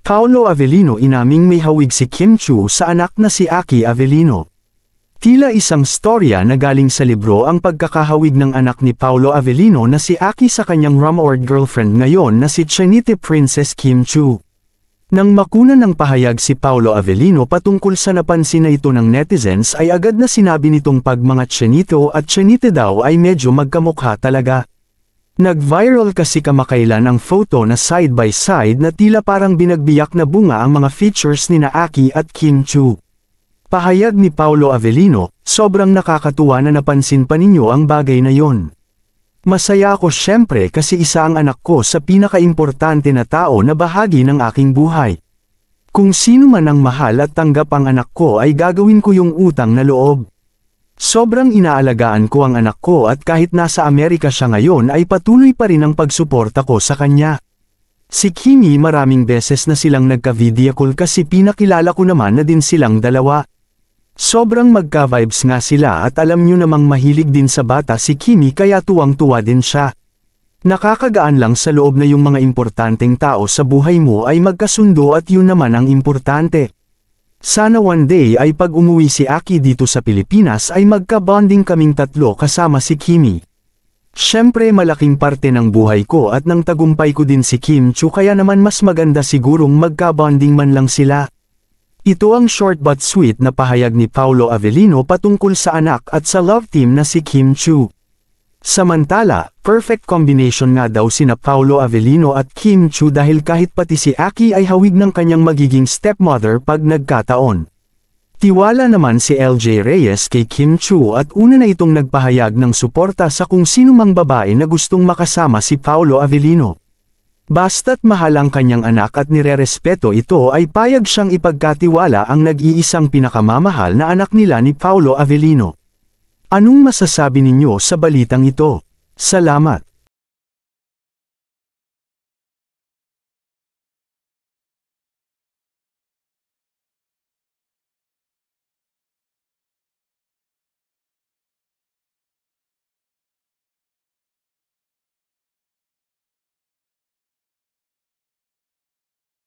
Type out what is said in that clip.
Paolo Avellino inaming may hawig si Kim Chiu sa anak na si Aki Avellino. Tila isang storya na galing sa libro ang pagkakahawig ng anak ni Paolo Avellino na si Aki sa kanyang rumored girlfriend ngayon na si Chinite Princess Kim Chiu. Nang makuna ng pahayag si Paolo Avellino patungkol sa napansin na ito ng netizens ay agad na sinabi nitong pag mga Chinito at Chinite daw ay medyo magkamukha talaga. Nag-viral kasi kamakailan ang photo na side by side na tila parang binagbiyak na bunga ang mga features ni Aki at Kim Chiu. Pahayag ni Paolo Avellino, sobrang nakakatuwa na napansin pa ninyo ang bagay na yon. Masaya ako syempre kasi isa ang anak ko sa pinakaimportante na tao na bahagi ng aking buhay. Kung sino man ang mahal at tanggap ang anak ko ay gagawin ko yung utang na loob. Sobrang inaalagaan ko ang anak ko at kahit nasa Amerika siya ngayon ay patuloy pa rin ang pagsuporta ko sa kanya. Si Kimi maraming beses na silang nagka-video call kasi pinakilala ko naman na din silang dalawa. Sobrang magka-vibes nga sila at alam nyo namang mahilig din sa bata si Kimi kaya tuwang-tuwa din siya. Nakakagaan lang sa loob na yung mga importanteng tao sa buhay mo ay magkasundo at yun naman ang importante. Sana one day ay pag umuwi si Aki dito sa Pilipinas ay magka-bonding kaming tatlo kasama si Kimi. Siyempre malaking parte ng buhay ko at ng tagumpay ko din si Kim Chiu kaya naman mas maganda sigurong magka-bonding man lang sila. Ito ang short but sweet na pahayag ni Paolo Avellino patungkol sa anak at sa love team na si Kim Chiu. Samantala, perfect combination nga daw sina Paolo Avellino at Kim Chiu dahil kahit pati si Aki ay hawig ng kanyang magiging stepmother pag nagkataon. Tiwala naman si LJ Reyes kay Kim Chiu at una na itong nagpahayag ng suporta sa kung sino mang babae na gustong makasama si Paolo Avellino. Basta't mahal ang kanyang anak at nirerespeto ito ay payag siyang ipagkatiwala ang nag-iisang pinakamamahal na anak nila ni Paolo Avellino. Anong masasabi ninyo sa balitang ito? Salamat.